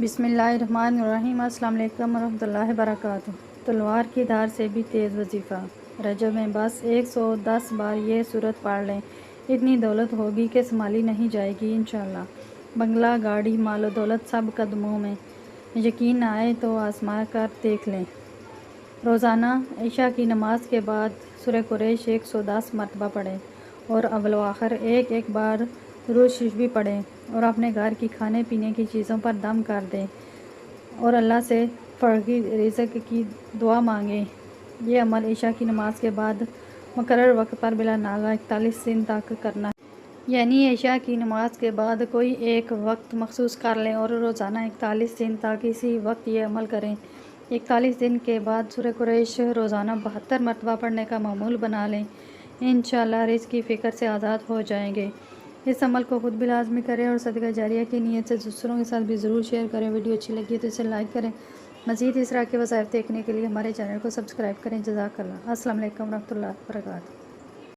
بسم اللہ الرحمن الرحیم۔ السلام علیکم ورحمۃ اللہ وبرکاتہ۔ تلوار کی دھار سے بھی تیز وظیفہ۔ رجب میں بس 110 بار یہ سورت پڑھ لیں، اتنی دولت ہوگی کہ سنبھالی نہیں جائے گی انشاءاللہ۔ بنگلہ، گاڑی، مال و دولت سب قدموں میں، یقین نہ آئے تو آزما کر دیکھ لیں۔ روزانہ عشاء کی نماز کے بعد سورہ قریش 110 مرتبہ پڑھیں اور اول و آخر ایک بار درود شریف بھی پڑھیں، اور اپنے گھر کی کھانے پینے کی چیزوں پر دم کر دیں اور اللہ سے فراغی رزق کی دعا مانگیں۔ یہ عمل عشاء کی نماز کے بعد مقرر وقت پر بلا ناغہ 41 دن تک کرنا ہے۔ یعنی عشاء کی نماز کے بعد کوئی ایک وقت مخصوص کر لیں اور روزانہ 41 دن تک اسی وقت یہ عمل کریں۔ 41 دن کے بعد سورہ قریش روزانہ 72 مرتبہ پڑھنے کا معمول بنا لیں، انشاءاللہ رزق کی فکر سے آزاد ہو جائیں گے۔ اس عمل کو خود بھی لازمی کریں اور صدقہ جاریہ کی نیت سے دوسروں کے ساتھ بھی ضرور شیئر کریں۔ ویڈیو اچھی لگی تو اسے لائک کریں۔ مزید اس طرح کے وظائف دیکھنے کے لیے ہمارے چینل کو سبسکرائب کریں۔ جزاک اللہ۔ السلام علیکم ورحمۃ اللہ وبرکاتہ۔